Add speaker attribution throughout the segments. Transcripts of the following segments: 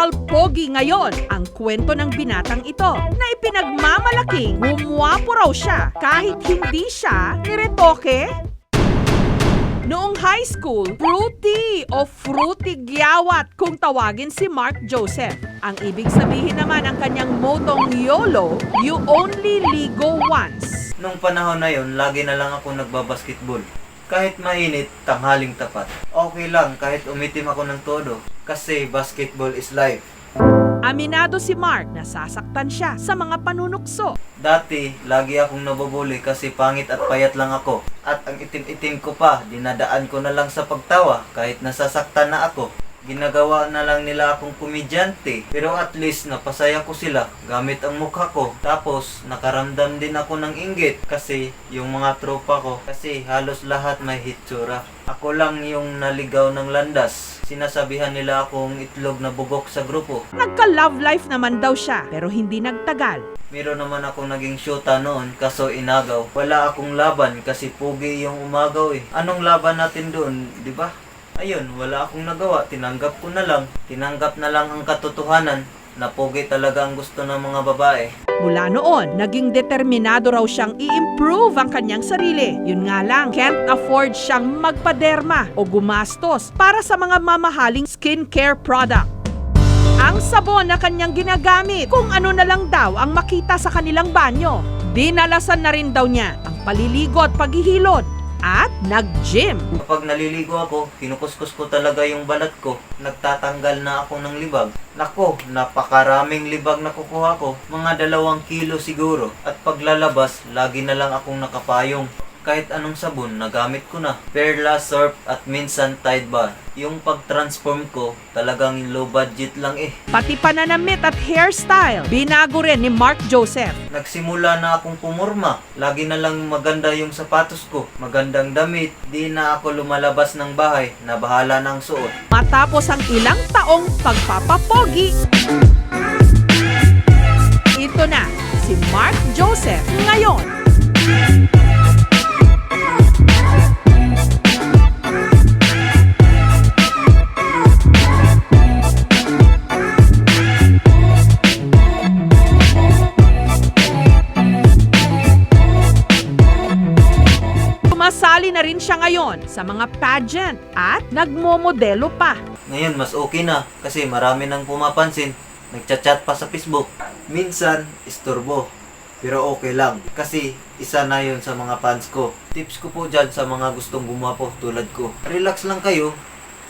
Speaker 1: natural pogi ngayon ang kwento ng binatang ito na ipinagmamalaking gumwapo raw siya kahit hindi siya niretoke. Noong high school, fruity o fruity gyawat kung tawagin si Mark Joseph. Ang ibig sabihin naman ang kanyang motong YOLO, you only ligo once.
Speaker 2: Nung panahon na yon, lagi na lang ako nagbabasketball. Kahit mainit, tanghaling tapat. Okay lang kahit umitim ako ng todo kasi basketball is life.
Speaker 1: Aminado si Mark na sasaktan siya sa mga panunukso.
Speaker 2: Dati, lagi akong nabubuli kasi pangit at payat lang ako. At ang itim-itim ko pa, dinadaan ko na lang sa pagtawa kahit nasasaktan na ako. Ginagawa na lang nila akong komedyante. Pero at least napasaya ko sila gamit ang mukha ko. Tapos nakaramdam din ako ng inggit kasi yung mga tropa ko. Kasi halos lahat may hitsura. Ako lang yung naligaw ng landas. Sinasabihan nila akong itlog na bugok sa grupo.
Speaker 1: Nagka-love life naman daw siya pero hindi nagtagal.
Speaker 2: Meron naman akong naging syota noon kaso inagaw. Wala akong laban kasi pugi yung umagaw eh. Anong laban natin doon, di ba? Ayun, wala akong nagawa. Tinanggap ko na lang. Tinanggap na lang ang katotohanan na pogi talaga ang gusto ng mga babae.
Speaker 1: Mula noon, naging determinado raw siyang i-improve ang kanyang sarili. Yun nga lang, can't afford siyang magpaderma o gumastos para sa mga mamahaling skincare product. Ang sabon na kanyang ginagamit, kung ano na lang daw ang makita sa kanilang banyo. Dinalasan na rin daw niya ang paliligo at paghihilod. At nag-gym.
Speaker 2: Kapag naliligo ako, kinukuskus ko talaga yung balat ko. Nagtatanggal na ako ng libag. Nako, napakaraming libag na kukuha ko. Mga 2 kilo siguro. At paglalabas, lagi na lang akong nakapayong. Kahit anong sabon, nagamit ko na. Perla, Surf at minsan Tide Bar. Yung pag-transform ko, talagang low budget lang eh.
Speaker 1: Pati pananamit at hairstyle, binago rin ni Mark Joseph.
Speaker 2: Nagsimula na akong pumurma. Lagi na lang maganda yung sapatos ko. Magandang damit. Di na ako lumalabas ng bahay. Na bahala ng suot.
Speaker 1: Matapos ang ilang taong pagpapapogi, ito na si Mark Joseph ngayon. Sumasali na rin siya ngayon sa mga pageant at nagmomodelo pa.
Speaker 2: Ngayon, mas okay na kasi marami nang pumapansin. Nagchat-chat pa sa Facebook. Minsan, istorbo. Pero okay lang kasi isa na yun sa mga fans ko. Tips ko po dyan sa mga gustong gumapo tulad ko. Relax lang kayo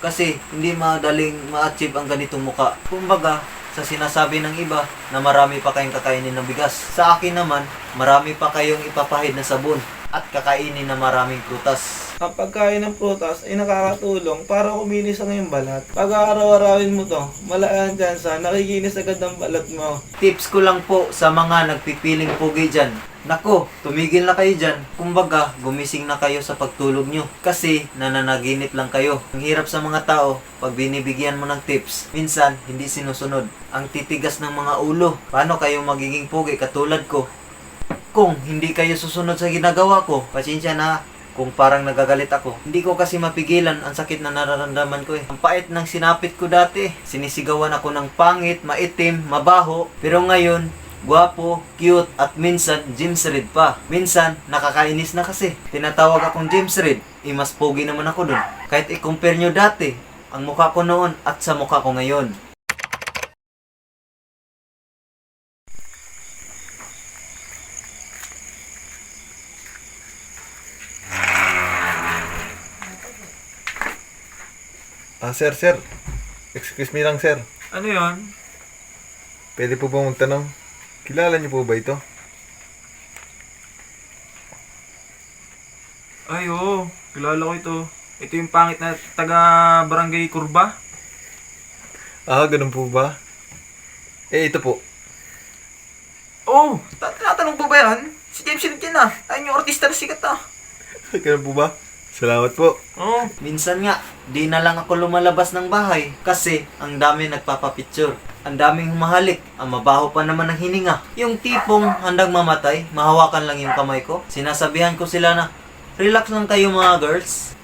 Speaker 2: kasi hindi madaling ma-achieve ang ganitong muka. Kumbaga, sa sinasabi ng iba na marami pa kayong kakainin ng bigas. Sa akin naman, marami pa kayong ipapahid na sabon at kakainin na maraming prutas.
Speaker 3: Ang pagkain ng prutas ay nakakatulong para kuminis ang iyong balat. Pag araw-arawin mo to, malaan tsansa, nakikinis agad ang balat mo.
Speaker 2: Tips ko lang po sa mga nagpipiling pugi dyan. Nako, tumigil na kayo dyan. Kumbaga, gumising na kayo sa pagtulog nyo. Kasi nananaginip lang kayo. Ang hirap sa mga tao, pag binibigyan mo ng tips, minsan hindi sinusunod. Ang titigas ng mga ulo. Paano kayo magiging pugi katulad ko? Kung hindi kayo susunod sa ginagawa ko, pasensya na kung parang nagagalit ako. Hindi ko kasi mapigilan ang sakit na nararamdaman ko eh. Ang pait ng sinapit ko dati. Sinisigawan ako ng pangit, maitim, mabaho. Pero ngayon, gwapo, cute, at minsan, James Reid pa. Minsan, nakakainis na kasi. Tinatawag akong James Reid. Mas pogi naman ako dun. Kahit i-compare nyo dati, ang mukha ko noon at sa mukha ko ngayon.
Speaker 4: Sir. Excuse me lang, sir.
Speaker 3: Ano yon?
Speaker 4: Pwede po ba magtanong? Kilala niyo po ba ito?
Speaker 3: Ay, oo. Kilala ko ito. Ito yung pangit na taga Barangay Kurba.
Speaker 4: Ganun po ba? Ito po.
Speaker 3: Oh, tinatanong po ba yan? Si James Reid yan ah. Ayun yung artista na sikat ah.
Speaker 4: Ganun po ba? Salamat po.
Speaker 3: Oo.
Speaker 2: Minsan nga, di na lang ako lumalabas ng bahay kasi ang dami nagpapapicture. Ang daming humahalik, ang mabaho pa naman ng hininga. Yung tipong handang mamatay, mahawakan lang yung kamay ko. Sinasabihan ko sila na, relax lang kayo mga girls.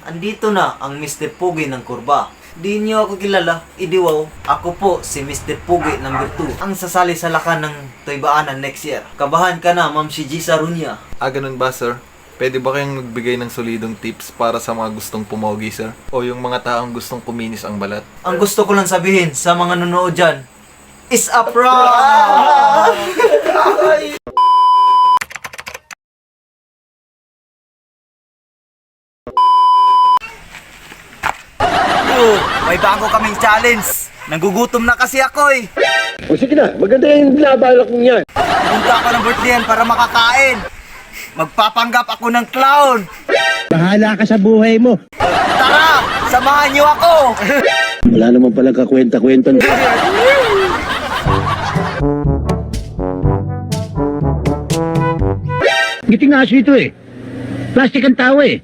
Speaker 2: andito na ang Mr. Pugi ng Kurba. Di niyo ako kilala, idiwaw. Ako po si Mr. Pugi number 2, ang sasali sa lakan ng Toybaanan next year. Kabahan ka na, Ma'am Shiji Sarunya.
Speaker 4: Ganun ba, sir? Pwede ba kayong magbigay ng solidong tips para sa mga gustong pumogi, sir? O yung mga taong gustong kuminis ang balat?
Speaker 2: Ang gusto ko lang sabihin sa mga nanonood dyan, is a prank! May bago kaming challenge. Nagugutom na kasi ako eh.
Speaker 5: O sige na, maganda yung binabalak mong yan.
Speaker 2: Punta ako ng birthday para makakain. Magpapanggap ako ng clown.
Speaker 5: Bahala ka sa buhay mo.
Speaker 2: Tara, samahan niyo ako.
Speaker 5: Wala naman palang kakwenta-kwenta. Ngiting aso ito eh. Plastic ang tao eh.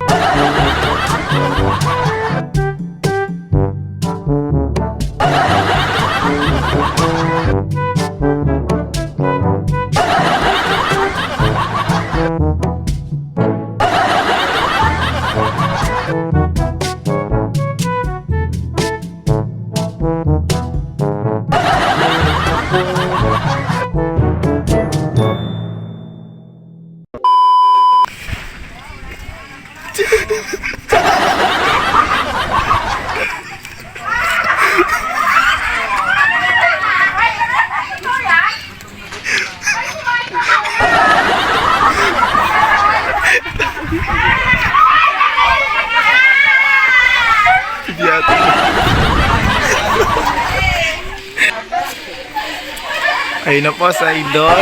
Speaker 6: Ayun na po sa idol.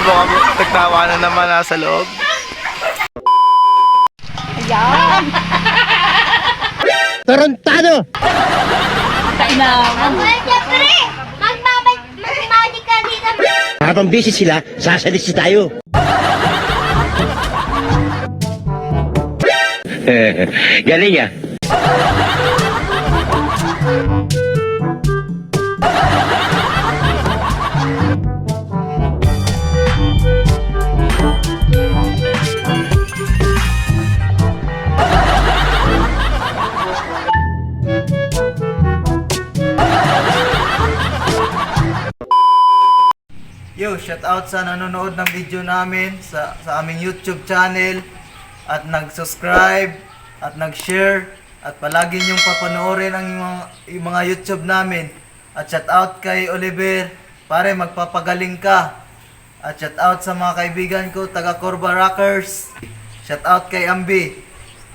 Speaker 6: Mukhang nagtawa na naman nasa loob.
Speaker 5: Tarantado!
Speaker 7: Siyempre, magmamagic ka dito.
Speaker 5: Habang busy sila, sasalisi tayo. Galing ah.
Speaker 2: Yo, shout out sa nanonood ng video namin sa aming YouTube channel at nag-subscribe at nag-share at palagi niyong papanoorin ang yung mga YouTube namin. At shout out kay Oliver, pare magpapagaling ka. At shout out sa mga kaibigan ko taga Corba Rockers. Shout out kay Ambi.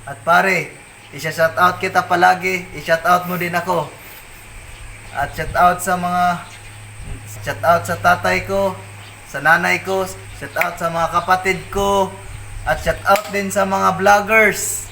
Speaker 2: At pare, i-shout out kita palagi, i-shout out mo din ako. At shout out sa tatay ko, sa nanay ko, shout out sa mga kapatid ko, at shout out din sa mga vloggers.